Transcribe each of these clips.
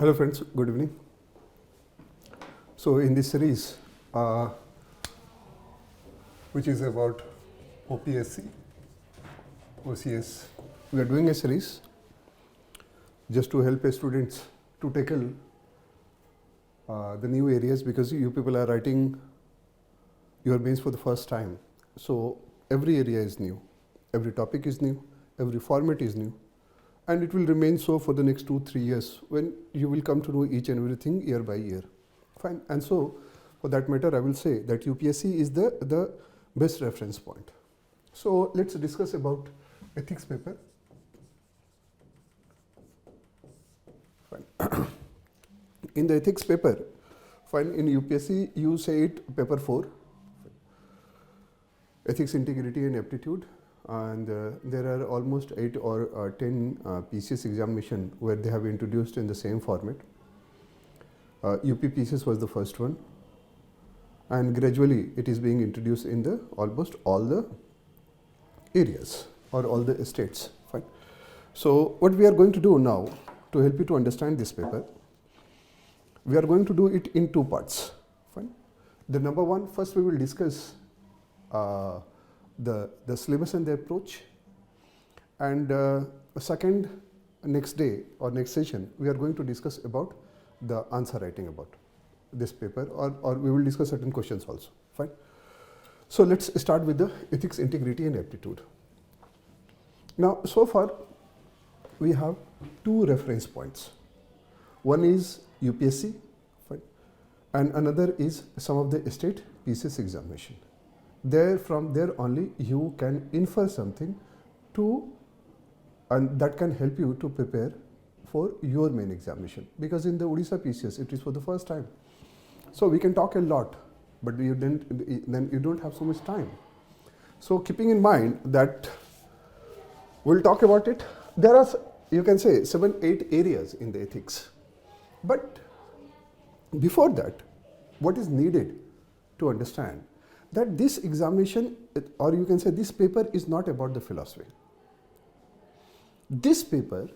Hello friends, good evening. So in this series, which is about OPSC-OCS, we are doing a series just to help students to tackle the new areas, because you people are writing your mains for the first time. So every area is new, every topic is new, every format is new. And it will remain so for the next 2-3 years, when you will come to know each and everything year by year. Fine. And so, for that matter, I will say that UPSC is the best reference point. So, let's discuss about ethics paper. Fine. In the ethics paper, fine, in UPSC, you say it paper 4, ethics, integrity and aptitude. And there are almost 8 or 10 PCS examination where they have introduced in the same format. UP PCS was the first one, and gradually it is being introduced in the almost all the areas or all the states. Fine. So what we are going to do now to help you to understand this paper, we are going to do it in 2 parts. Fine. The number one, first we will discuss the syllabus and the approach, and second, next day or next session, we are going to discuss about the answer writing about this paper, or we will discuss certain questions also. Fine. So let's start with the ethics, integrity and aptitude. Now, so far we have 2 reference points. One is UPSC, fine, and another is some of the state PCS examination. From there only you can infer something and that can help you to prepare for your main examination, because in the Odisha PCS it is for the first time. So we can talk a lot, but then you don't have so much time. So keeping in mind that we'll talk about it, there are, you can say, 7-8 areas in the ethics. But before that, what is needed to understand that this examination, or you can say this paper, is not about the philosophy. This paper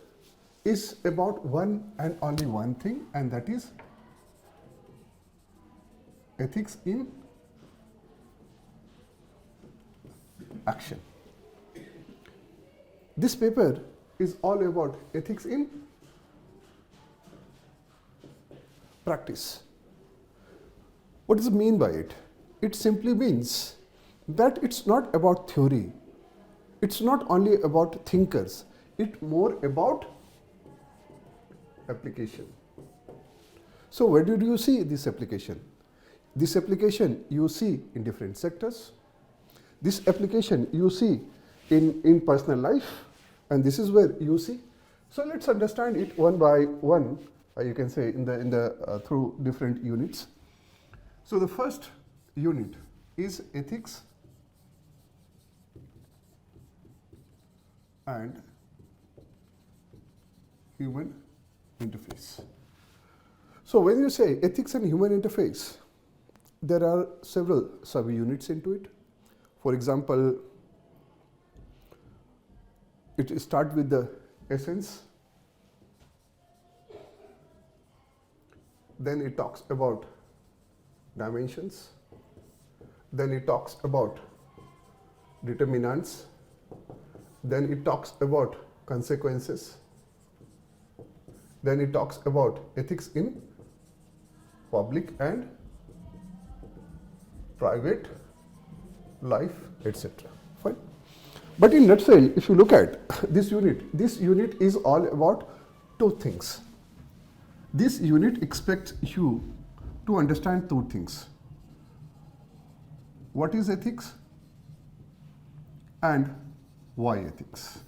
is about one and only one thing, and that is ethics in action. This paper is all about ethics in practice. What does it mean by it? It simply means that it's not about theory. It's not only about thinkers. It's more about application. So where did you see this application? This application you see in different sectors. This application you see in personal life, and this is where you see. So let's understand it one by one. You can say through different units. So the first unit is ethics and human interface. So when you say ethics and human interface, there are several sub-units into it. For example, it starts with the essence, then it talks about dimensions, then it talks about determinants, then it talks about consequences, then it talks about ethics in public and private life, etc. Fine. But in nutshell, if you look at this unit is all about 2 things. This unit expects you to understand 2 things. What is ethics and why ethics?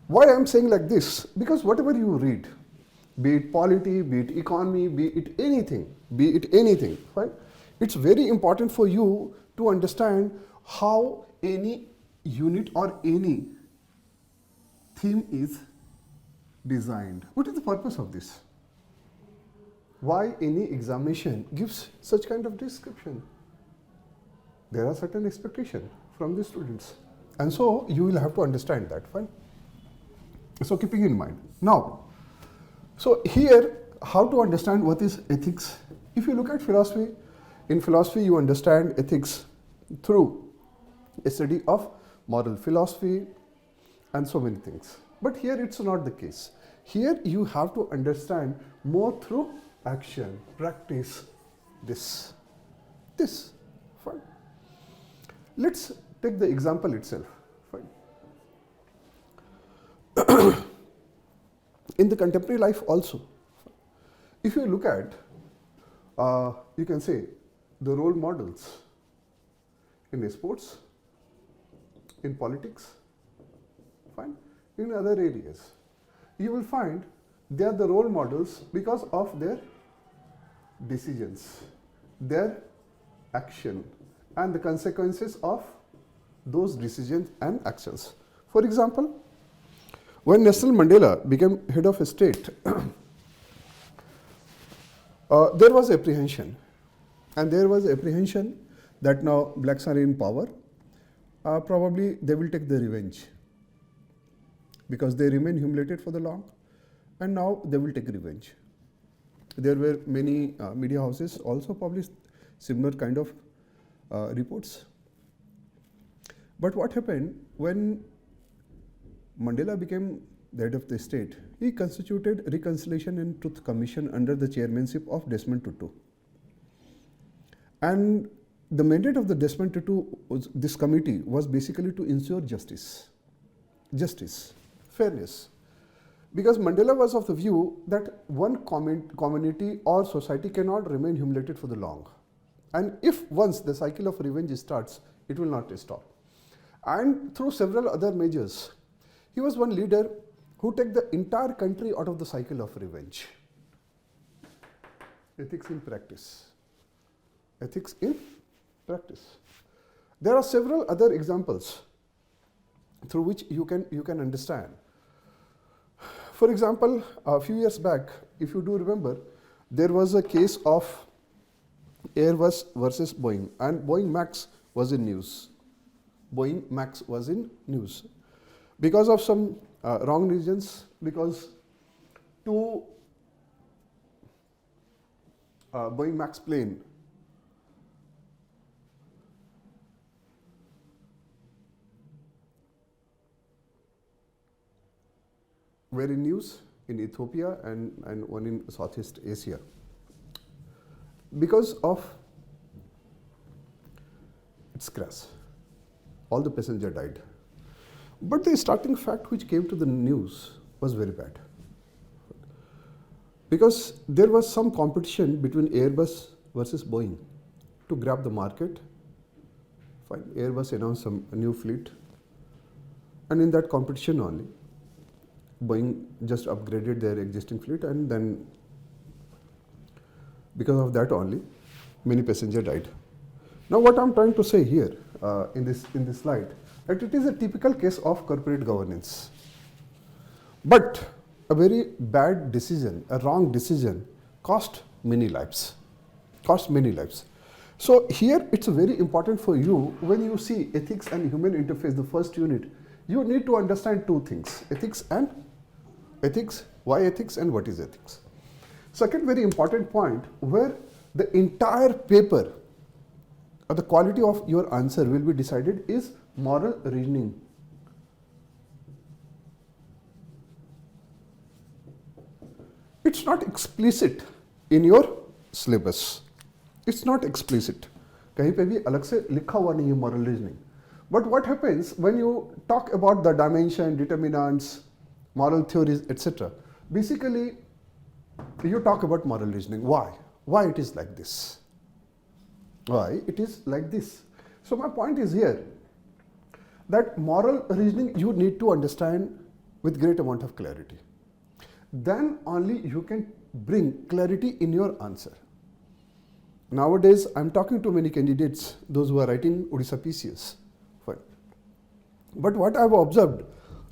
Why I am saying like this? Because whatever you read, be it polity, be it economy, be it anything, fine, it's very important for you to understand how any unit or any theme is designed. What is the purpose of this? Why any examination gives such kind of description? There are certain expectations from the students, and so you will have to understand that. Fine. So keeping in mind. Now, So here, how to understand what is ethics? If you look at philosophy, in philosophy you understand ethics through a study of moral philosophy and so many things. But here it's not the case. Here you have to understand more through action, practice, this. Fine. Let's take the example itself. Fine. In the contemporary life also, if you look at, you can say, the role models in sports, in politics, fine, in other areas, you will find they are the role models because of their decisions, their action, and the consequences of those decisions and actions. For example, when Nelson Mandela became head of state, there was apprehension, and there was apprehension that now blacks are in power, probably they will take the revenge because they remain humiliated for the long, and now they will take revenge. There were many media houses also published similar kind of reports. But what happened when Mandela became the head of the state? He constituted Reconciliation and Truth Commission under the chairmanship of Desmond Tutu. And the mandate of the Desmond Tutu, this committee, was basically to ensure justice, fairness. Because Mandela was of the view that one community or society cannot remain humiliated for the long. And if once the cycle of revenge starts, it will not stop. And through several other measures, he was one leader who took the entire country out of the cycle of revenge. Ethics in practice. Ethics in practice. There are several other examples through which you can understand. For example, a few years back, if you do remember, there was a case of Airbus versus Boeing, and Boeing Max was in news. Because of some wrong reasons, because two Boeing Max plane were in news in Ethiopia and one in Southeast Asia. Because of its crash, all the passengers died. But the starting fact which came to the news was very bad. Because there was some competition between Airbus versus Boeing to grab the market. Fine. Airbus announced a new fleet, and in that competition only, Boeing just upgraded their existing fleet, and then because of that only, many passengers died. Now what I'm trying to say here in this slide, that it is a typical case of corporate governance. But a very bad decision, a wrong decision, cost many lives. So here it's very important for you, when you see ethics and human interface, the first unit, you need to understand two things: ethics, why ethics, and what is ethics. Second very important point, where the entire paper or the quality of your answer will be decided, is moral reasoning. It's not explicit in your syllabus. It's not explicit. कहीं पे भी अलग से लिखा हुआ नहीं है moral reasoning. But what happens when you talk about the dimension, determinants, moral theories, etc. Basically, you talk about moral reasoning. Why? Why it is like this? Why it is like this? So my point is here, that moral reasoning you need to understand with great amount of clarity. Then only you can bring clarity in your answer. Nowadays, I'm talking to many candidates, those who are writing Odisha PCS. Fine. But what I've observed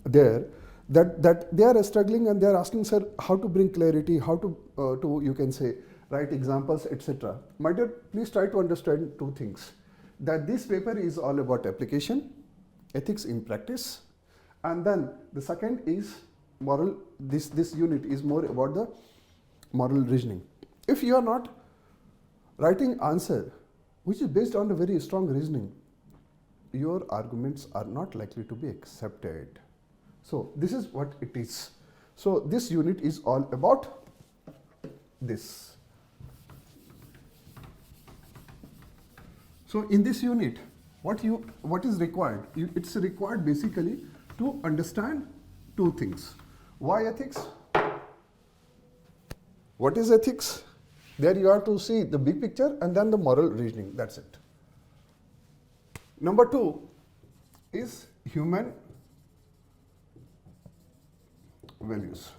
there, that they are struggling and they are asking, sir, how to bring clarity, how to you can say, write examples, etc. My dear, please try to understand two things. That this paper is all about application, ethics in practice, and then the second is this unit is more about the moral reasoning. If you are not writing answer which is based on a very strong reasoning, your arguments are not likely to be accepted. So this is what it is. So this unit is all about this. So in this unit, what is required? It's required basically to understand two things. Why ethics? What is ethics? There you have to see the big picture and then the moral reasoning. That's it. Number two is human values.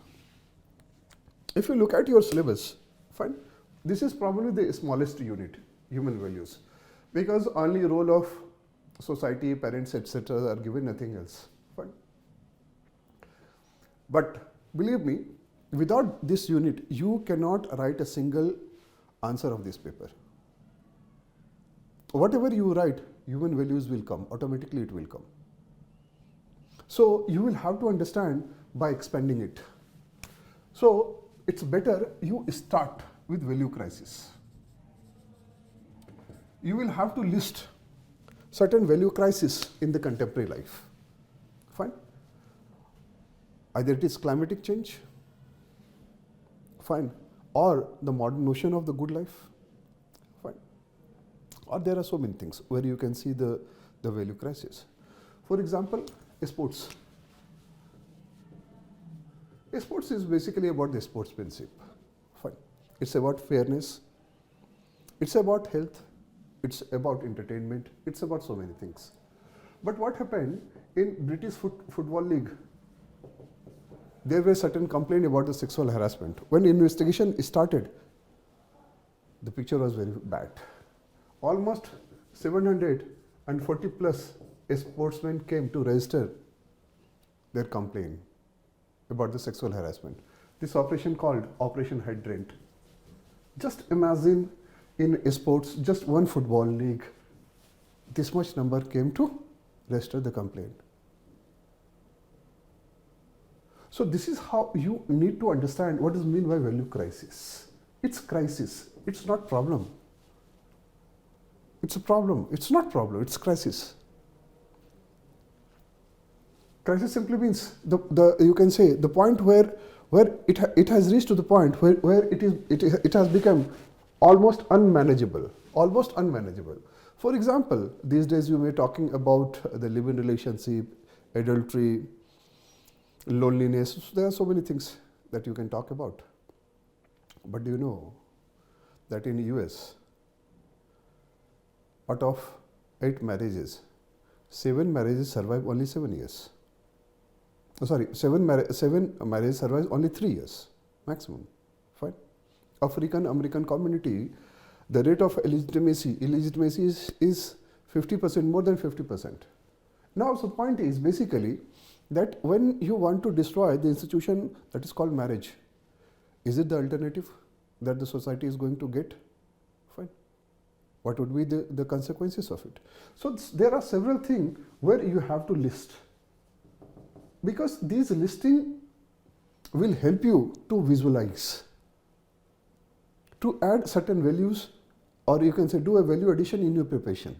If you look at your syllabus, fine, this is probably the smallest unit, human values, because only role of society, parents, etc. are given, nothing else. Fine. But believe me, without this unit, you cannot write a single answer of this paper. Whatever you write, human values will come, automatically it will come. So you will have to understand by expanding it. So it's better you start with value crisis. You will have to list certain value crises in the contemporary life. Fine. Either it is climatic change, fine, or the modern notion of the good life, fine. Or there are so many things where you can see the value crisis. For example, sports. Sports is basically about the sportsmanship. Fine. It's about fairness. It's about health. It's about entertainment. It's about so many things. But what happened in British Football League? There were certain complaints about the sexual harassment. When investigation started, the picture was very bad. Almost 740 plus sportsmen came to register their complaint about the sexual harassment. This operation called Operation Hydrant. Just imagine in sports, just one football league, this much number came to register the complaint. So this is how you need to understand what is meant by value crisis. It's crisis, it's not problem. It's a problem, it's not problem, it's crisis. Crisis simply means you can say the point where it has reached to the point where it has become almost unmanageable. For example, these days you may talking about the live-in relationship, adultery, loneliness. So there are so many things that you can talk about. But do you know that in US, out of 8 marriages, 7 marriages survive only 7 years. Sorry, 7 marriages survive only 3 years maximum. Fine. African American community, the rate of illegitimacy is 50%, more than 50%. Now, so point is basically that when you want to destroy the institution that is called marriage, is it the alternative that the society is going to get? Fine. What would be the consequences of it? So there are several things where you have to list, because these listing will help you to visualize, to add certain values, or you can say do a value addition in your preparation.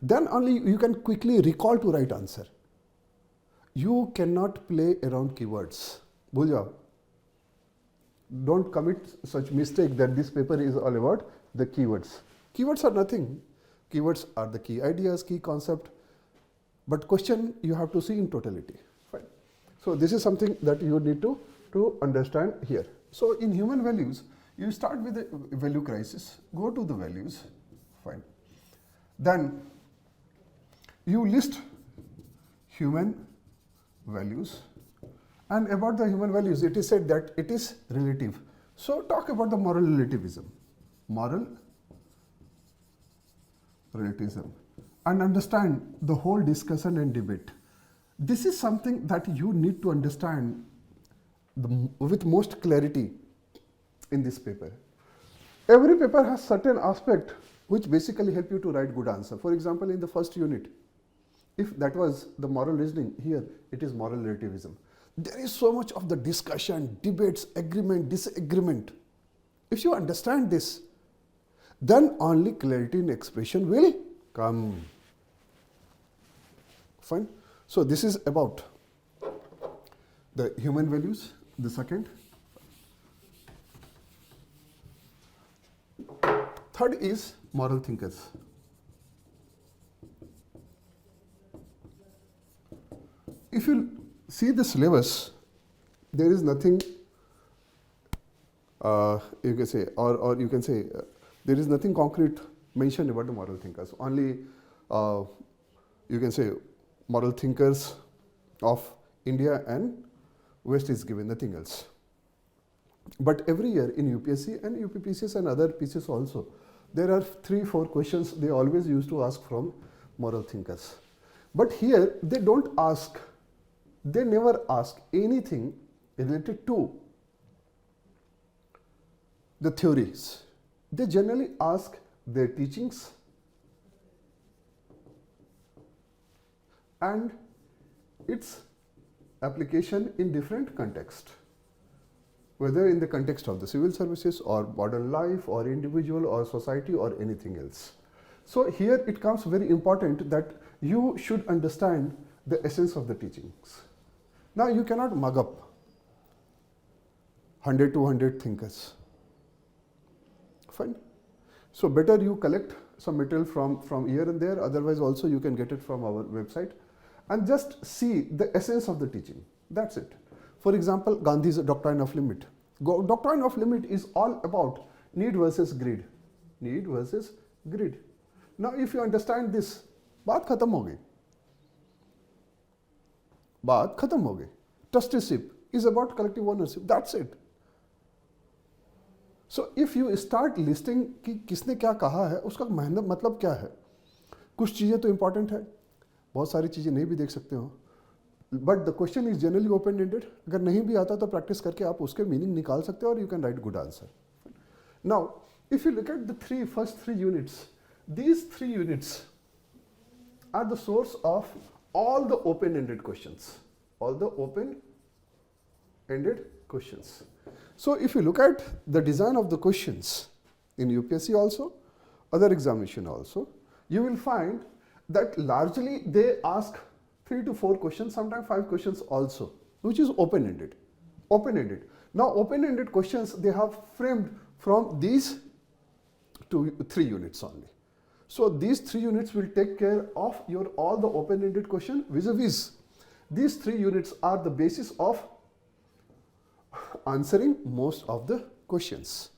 Then only you can quickly recall to right answer. You cannot play around keywords. Bhul jao. Don't commit such mistake that this paper is all about the keywords. Keywords are nothing. Keywords are the key ideas, key concept, but question you have to see in totality. Fine. So this is something that you need to understand here. So in human values, you start with the value crisis, go to the values, fine. Then you list human values, and about the human values, it is said that it is relative. So talk about the moral relativism. Moral relativism, and understand the whole discussion and debate. This is something that you need to understand with most clarity in this paper. Every paper has certain aspect which basically help you to write good answer. For example, in the first unit, if that was the moral reasoning, here it is moral relativism. There is so much of the discussion, debates, agreement, disagreement. If you understand this, then only clarity in expression will come. Fine. So this is about the human values, the second. Third is moral thinkers. If you see the syllabus, there is nothing you can say, or you can say there is nothing concrete mentioned about the moral thinkers. Only you can say moral thinkers of India and West is given, nothing else. But every year in UPSC and UPPCS and other PCs also, there are 3-4 questions they always used to ask from moral thinkers. But here they don't ask, they never ask anything related to the theories. They generally ask their teachings and its application in different contexts, whether in the context of the civil services or modern life or individual or society or anything else. So here it comes very important that you should understand the essence of the teachings. Now you cannot mug up 100, 200 thinkers. Fine. So better you collect some material from here and there, otherwise also you can get it from our website and just see the essence of the teaching. That's it. For example, Gandhi's doctrine of limit. Doctrine of limit is all about need versus greed. Need versus greed. Now if you understand this, बात खत्म हो गई. बात खत्म हो गई. Trusteeship is about collective ownership. That's it. So if you start listing कि किसने क्या कहा है, उसका मतलब क्या है? कुछ चीज़ें तो important है, बहुत सारी चीज़ें नहीं भी देख सकते हो. But the question is generally open-ended. अगर नहीं भी आता तो practice करके आप उसके meaning निकाल सकते हो और you can write good answer. Now, if you look at the first three units, these 3 units are the source of all the open-ended questions. All the open-ended questions. So if you look at the design of the questions in UPSC also, other examination also, you will find that largely they ask 3 to 4 questions, sometimes 5 questions also, which is open-ended. Open-ended. Now open-ended questions they have framed from these 3 units only. So these 3 units will take care of your all the open-ended question vis-a-vis. These 3 units are the basis of answering most of the questions.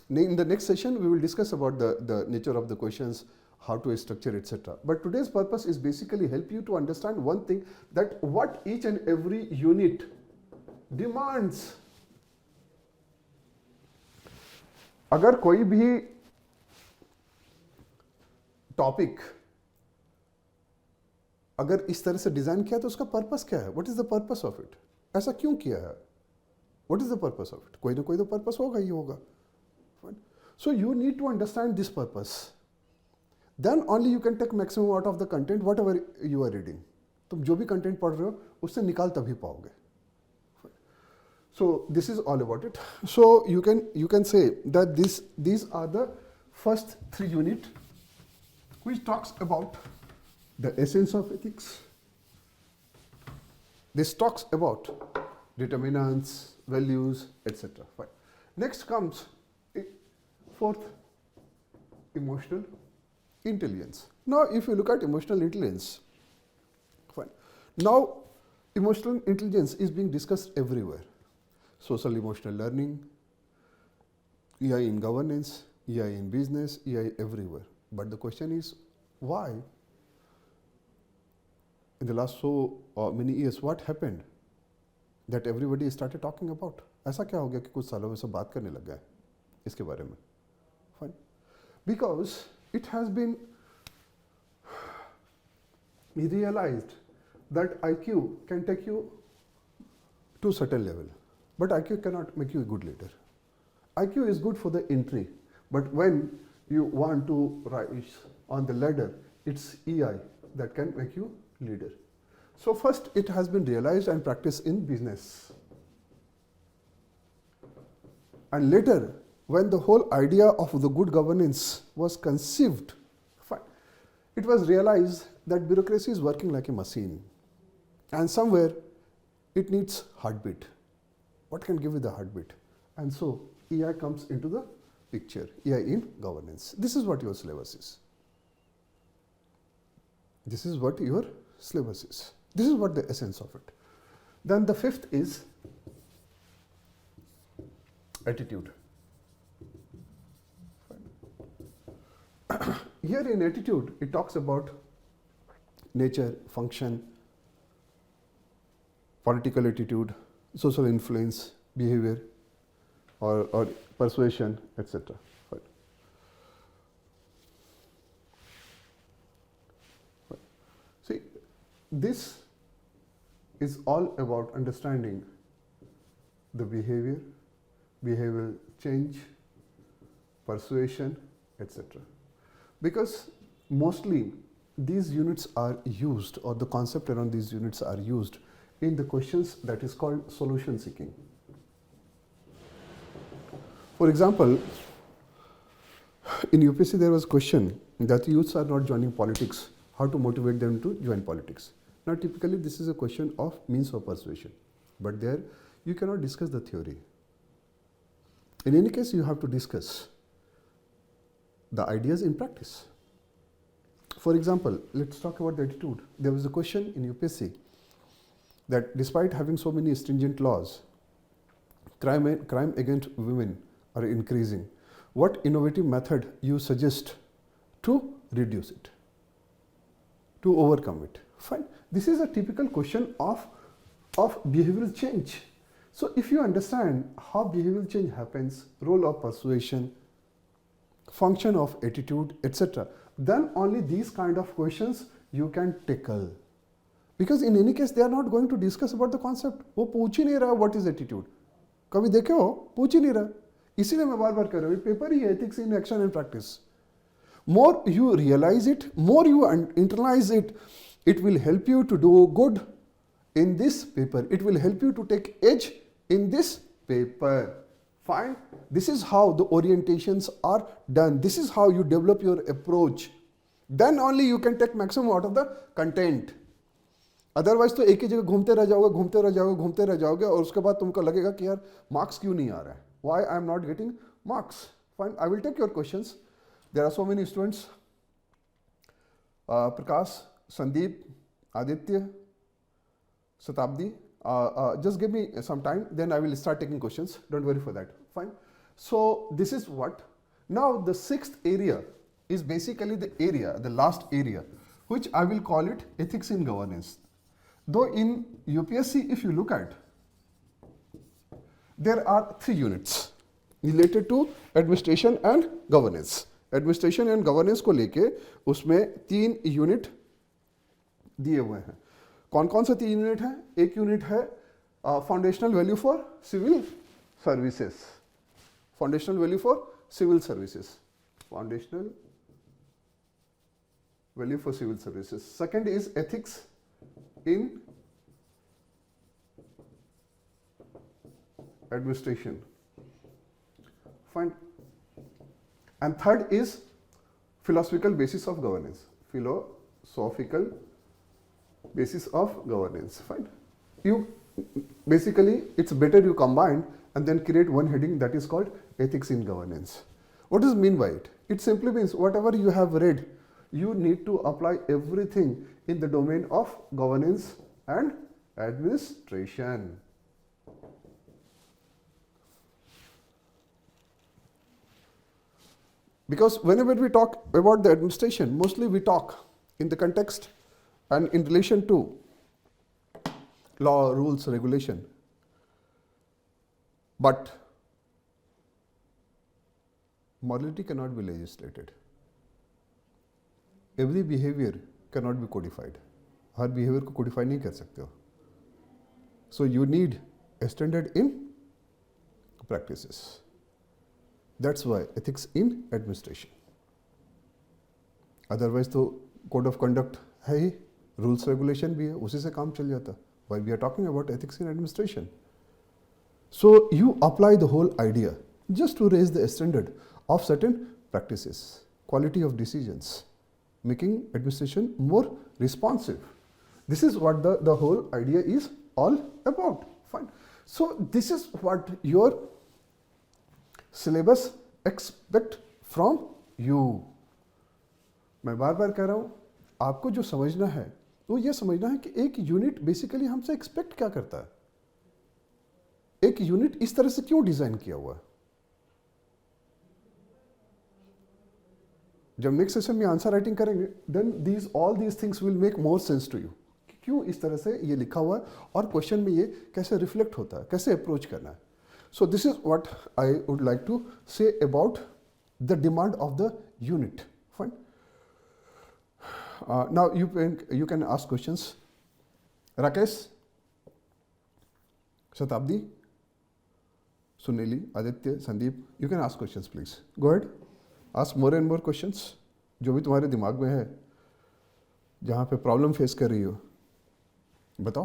In the next session, we will discuss about the nature of the questions, how to structure, etc. But today's purpose is basically help you to understand one thing, that what each and every unit demands. अगर कोई भी topic अगर इस तरह से design किया तो उसका पर्पस क्या है? What is the purpose of it? ऐसा क्यों किया है? What is the purpose of it? कोई ना कोई तो पर्पस होगा ही होगा. So you need to understand this purpose, then only you can take maximum out of the content whatever you are reading. तुम जो भी कंटेंट पढ़ रहे हो उससे निकाल तभी पाओगे. So this is all about it. So you can say that these are the first 3 unit which talks about the essence of ethics. This talks about determinants, values, etc. Fine. Next comes 4th, emotional intelligence. Now if you look at emotional intelligence, fine. Now emotional intelligence is being discussed everywhere. Social emotional learning, EI in governance, EI in business, EI everywhere. But the question is, why? In the last so many years, what happened that everybody started talking about? ऐसा क्या हो गया कि कुछ सालों में सब बात करने लग गए इसके बारे में? Fine. Because it has been realized that IQ can take you to a certain level. But IQ cannot make you a good leader. IQ is good for the entry, but when you want to rise on the ladder, it's EI that can make you leader. So first it has been realized and practiced in business. And later, when the whole idea of the good governance was conceived, it was realized that bureaucracy is working like a machine. And somewhere it needs heartbeat. What can give it the heartbeat? And so EI comes into the picture, EI in governance. This is what your syllabus is. This is what your syllabus is. This is what the essence of it. Then the fifth is attitude. Here in attitude, it talks about nature, function, political attitude, social influence, behavior, or persuasion, etc. See, this is all about understanding the behavior, behavioral change, persuasion, etc. Because mostly these units are used, or the concept around these units are used in the questions that is called solution seeking. For example, in UPSC there was a question that youths are not joining politics, how to motivate them to join politics. Now typically this is a question of means of persuasion, but there you cannot discuss the theory. In any case, you have to discuss the ideas in practice. For example, let's talk about the attitude. There was a question in UPSC that despite having so many stringent laws, crime against women are increasing. What innovative method you suggest to reduce it, to overcome it? Fine. This is a typical question of behavioral change. So if you understand how behavioral change happens, role of persuasion, function of attitude, etc., then only these kind of questions you can tackle. Because in any case, they are not going to discuss about the concept. वो पूछ ही नहीं रहा what is attitude. कभी देखे हो? पूछ ही नहीं रहा. इसीलिए मैं बार बार कर रहा हूँ. पेपर ही है ethics in action and practice. More you realize it, more you internalize it, it will help you to do good in this paper. It will help you to take edge in this paper. Fine. This is how the orientations are done. This is how you develop your approach. Then only you can take maximum out of the content. Otherwise तो एक ही जगह घूमते रह जाओगे और उसके बाद तुमको लगेगा कि यार मार्क्स क्यों नहीं आ रहा है. Why I am not getting marks? Fine. I will take your questions. There are so many students. Prakash, Sandeep, Aditya, Satabdi. Just give me some time, then I will start taking questions. Don't worry for that. Fine. So this is what. Now the sixth area is basically the area, the last area, which I will call it ethics in governance. Though in UPSC, if you look at, there are 3 units related to administration and governance. Administration and governance को लेके उसमें 3 unit दिए हुए हैं. कौन कौन से 3 unit हैं? एक यूनिट है foundational value for civil services. Foundational value for civil services. Foundational value for civil services. Second is ethics in administration. Fine. And third is philosophical basis of governance. Philosophical basis of governance. Fine. You basically, it's better you combine and then create one heading that is called ethics in governance. What does it mean by it? It simply means whatever you have read, you need to apply everything in the domain of governance and administration. Because whenever we talk about the administration, mostly we talk in the context and in relation to law, rules, regulation. But morality cannot be legislated. Every behavior cannot be codified. Her behavior को codify नहीं कर सकते हो. So you need a standard in practices. That's why ethics in administration. Otherwise तो code of conduct है ही, rules regulation भी है, उसी से काम चल जाता. Why we are talking about ethics in administration. So you apply the whole idea just to raise the standard of certain practices, quality of decisions, making administration more responsive. This is what the whole idea is all about. Fine. So this is what your syllabus expect from you. मैं बार बार कह रहा हूँ, आपको जो समझना है वो ये समझना है कि एक यूनिट बेसिकली हमसे एक्सपेक्ट क्या करता है. एक यूनिट इस तरह से क्यों डिजाइन किया हुआ है. जब नेक्स्ट सेशन में आंसर राइटिंग करेंगे then all these things will make more sense to you. क्यों इस तरह से ये लिखा हुआ है और क्वेश्चन में ये कैसे रिफ्लेक्ट होता है, कैसे अप्रोच करना है. So this is what I would like to say about the demand of the unit. Fine. Now you can ask questions. Rakesh, Shatabdi, Sunili, Aditya, Sandeep, you can ask questions please. Go ahead. Ask more and more questions. जो भी तुम्हारे दिमाग में है, जहाँ पे problem face कर रही हो, बताओ.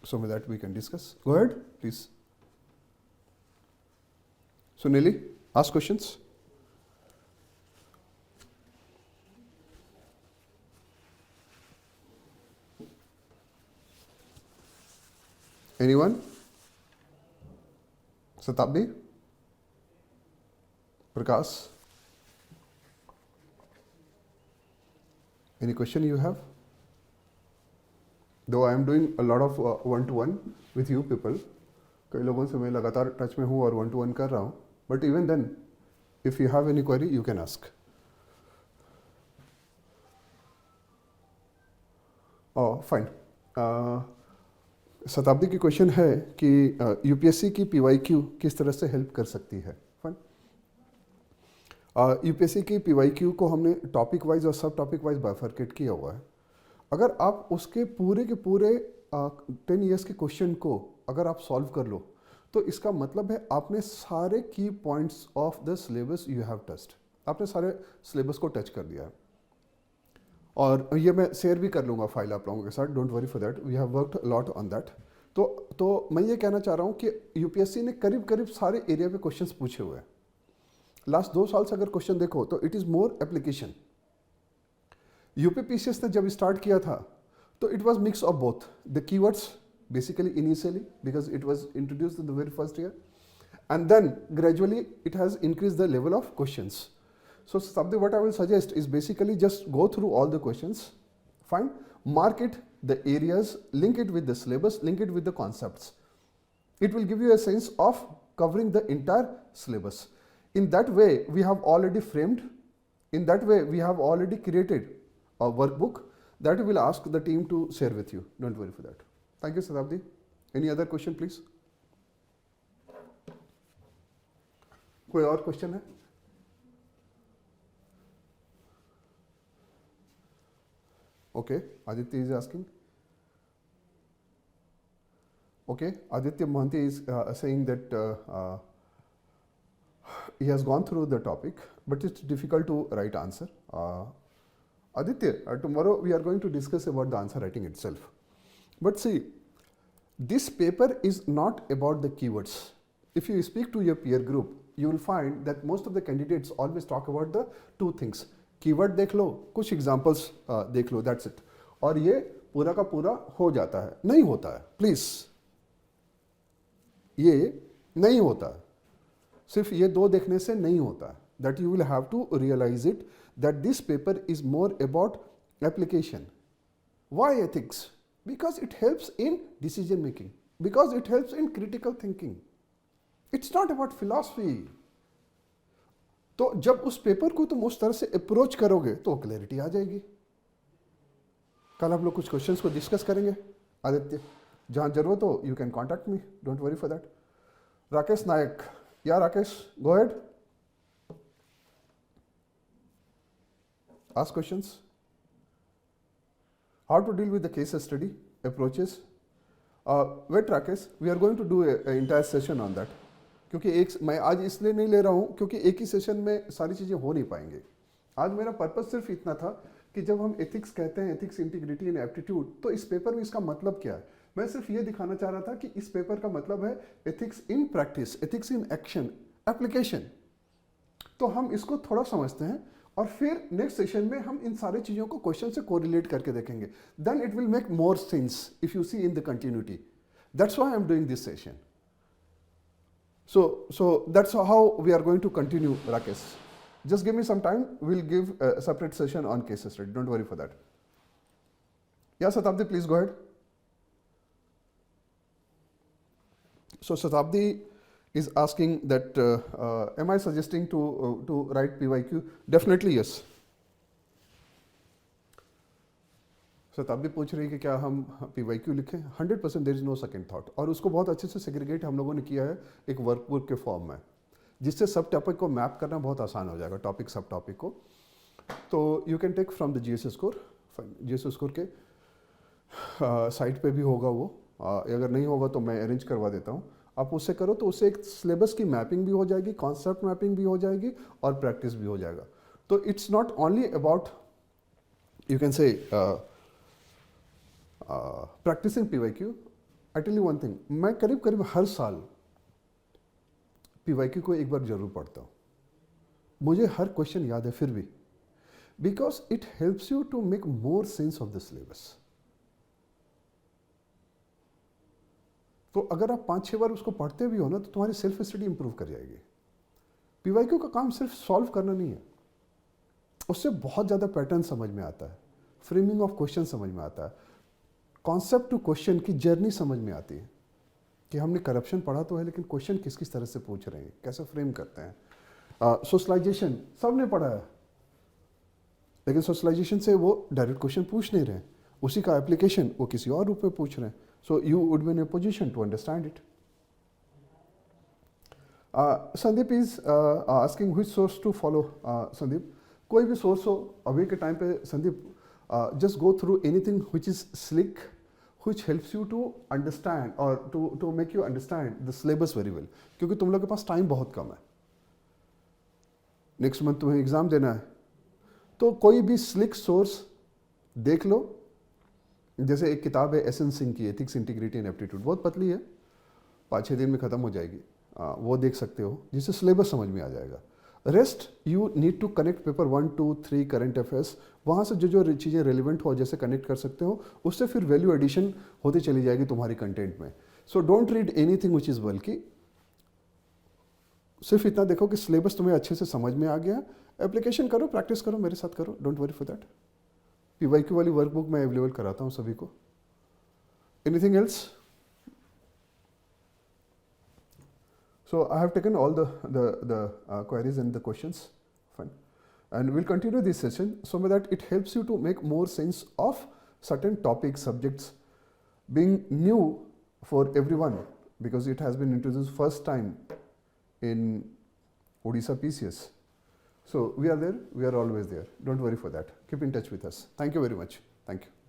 So with that we can discuss. Go ahead, please. Sunili, ask questions. Anyone? Satabdi? Prakash? Any question you have? Though I am doing a lot of one-to-one with you people, कई लोगों से मैं लगातार touch में हूँ और one-to-one कर रहा हूँ. But even then, if you have any query, you can ask. Oh, fine. शताब्दी की क्वेश्चन है कि यूपीएससी की पीवाईक्यू किस तरह से हेल्प कर सकती है. फाइन. यूपीएससी की पीवाईक्यू को हमने टॉपिक वाइज और सब टॉपिक वाइज बाइफरकेट किया हुआ है. अगर आप उसके पूरे के पूरे 10 ईयर्स के क्वेश्चन को अगर आप सॉल्व कर लो तो इसका मतलब है आपने सारे की points of the syllabus you have touched. आपने सारे सिलेबस को टच कर दिया है. और ये मैं शेयर भी कर लूँगा फाइल आप लोगों के साथ. Don't worry for that, we have worked lot on that. तो मैं ये कहना चाह रहा हूँ कि यूपीएससी ने करीब करीब सारे एरिया पे क्वेश्चंस पूछे हुए हैं. लास्ट 2 साल से अगर क्वेश्चन देखो तो it is more application. UPPCS ने जब स्टार्ट किया था तो it was mix of both the keywords basically initially because it was introduced in the very first year and then gradually it has increase the level of questions. So Sabdi, what I will suggest is basically just go through all the questions, fine, mark it, the areas, link it with the syllabus, link it with the concepts. It will give you a sense of covering the entire syllabus. In that way, we have already framed, in that way, we have already created a workbook that we will ask the team to share with you. Don't worry for that. Thank you, Sabdi. Any other question, please? कोई और question है? Okay, Aditya is asking. Okay, Aditya Mohanty is saying that he has gone through the topic, but it's difficult to write answer. Aditya, tomorrow we are going to discuss about the answer writing itself. But see, this paper is not about the keywords. If you speak to your peer group, you will find that most of the candidates always talk about the 2 things. Keyword देख लो, कुछ examples देख लो, that's it. और ये पूरा का पूरा हो जाता है. नहीं होता है, प्लीज, ये नहीं होता है. सिर्फ ये 2 देखने से नहीं होता है. That you will have to realise it that this paper is more about application. Why ethics? Because it helps in decision making, because it helps in critical thinking. It's not about philosophy. तो जब उस paper को तुम उस तरह से approach करोगे तो क्लैरिटी आ जाएगी. कल हम लोग कुछ क्वेश्चंस को डिस्कस करेंगे. आदित्य, जहां जरूरत हो you can contact me, don't worry for that. Rakesh Nayak, या Rakesh, go ahead, ask questions. How to deal with the case study approaches. Wait Rakesh, we are going to do entire session on that. क्योंकि मैं आज इसलिए नहीं ले रहा हूँ क्योंकि एक ही सेशन में सारी चीज़ें हो नहीं पाएंगे. आज मेरा पर्पस सिर्फ इतना था कि जब हम एथिक्स कहते हैं, एथिक्स, इंटीग्रिटी एंड एप्टीट्यूड, तो इस पेपर में इसका मतलब क्या है। मैं सिर्फ ये दिखाना चाह रहा था कि इस पेपर का मतलब है ethics in practice, ethics in action, application. तो हम इसको थोड़ा समझते हैं और फिर नेक्स्ट सेशन में हम इन सारे चीज़ों को क्वेश्चन से कोरिलेट करके देखेंगे. Then it will make more sense if you see in the continuity. That's why I'm doing this session. So that's how we are going to continue, Rakesh. Just give me some time. We'll give a separate session on case study. Don't worry for that. Yeah, Satabdi, please go ahead. So Satabdi is asking that am I suggesting to write PYQ? Definitely yes. शताब्दी पूछ रही है कि क्या हम PYQ लिखें. 100% there is no second thought. और उसको बहुत अच्छे से सेग्रीगेट हम लोगों ने किया है एक वर्कबुक के फॉर्म में, जिससे सब टॉपिक को मैप करना बहुत आसान हो जाएगा, टॉपिक सब टॉपिक को. तो you can take from the GS score. GS score के साइट पे भी होगा वो. अगर नहीं होगा तो मैं अरेंज करवा देता हूँ. आप उससे करो तो उससे एक सिलेबस की मैपिंग भी हो जाएगी, कॉन्सेप्ट मैपिंग भी हो जाएगी और प्रैक्टिस भी हो जाएगा. तो it's not only about you can say practicing PYQ. I tell you one thing, मैं करीब करीब हर साल PYQ को एक बार जरूर पढ़ता हूँ. मुझे हर क्वेश्चन याद है फिर भी, because it helps you to make more sense of the syllabus. तो अगर आप 5-6 बार उसको पढ़ते भी हो ना, तो तुम्हारी सेल्फ स्टडी इंप्रूव कर जाएगी. PYQ का काम सिर्फ सॉल्व करना नहीं है, उससे बहुत ज़्यादा पैटर्न समझ में आता है, फ्रेमिंग ऑफ क्वेश्चन समझ में आता है, कॉन्सेप्ट टू क्वेश्चन की जर्नी समझ में आती है कि हमने करप्शन पढ़ा तो है, लेकिन क्वेश्चन किस किस तरह से पूछ रहे हैं, कैसे फ्रेम करते हैं. सोशलाइजेशन सबने पढ़ा है, लेकिन सोशलाइजेशन से वो डायरेक्ट क्वेश्चन पूछ नहीं रहे, उसी का एप्लीकेशन वो किसी और रूप में पूछ रहे हैं. So you would be in a position to understand it. Sandeep is asking which source to follow. Sandeep, कोई भी सोर्स हो अभी के टाइम पे, Sandeep, just go through anything which is slick, which helps you to understand or to make you understand the syllabus very well. क्योंकि तुम लोग के पास टाइम बहुत कम है, नेक्स्ट मंथ तुम्हें एग्जाम देना है. तो कोई भी स्लिक सोर्स देख लो. जैसे एक किताब है एस एन सिंह की, एथिक्स, इंटीग्रिटी एंड एप्टीट्यूड, बहुत पतली है, 5-6 दिन में ख़त्म हो जाएगी. वो देख सकते हो, जिससे सिलेबस समझ में आ जाएगा. Rest you need to connect paper 1, 2, 3 current affairs. वहाँ से जो चीज़ें रेलिवेंट हो जैसे कनेक्ट कर सकते हो, उससे फिर वैल्यू एडिशन होती चली जाएगी तुम्हारी कंटेंट में. So don't read anything which is बल्कि. सिर्फ इतना देखो कि सिलेबस तुम्हें अच्छे से समझ में आ गया. एप्लीकेशन करो, प्रैक्टिस करो, मेरे साथ करो, don't worry for that. PYQ वाली वर्कबुक मैं अवेलेबल कराता हूँ सभी को. Anything else? So I have taken all the queries and the questions. Fine. And we'll continue this session so that it helps you to make more sense of certain topics, subjects, being new for everyone, because it has been introduced first time in Odisha PCS. So we are there, we are always there. Don't worry for that. Keep in touch with us. Thank you very much. Thank you.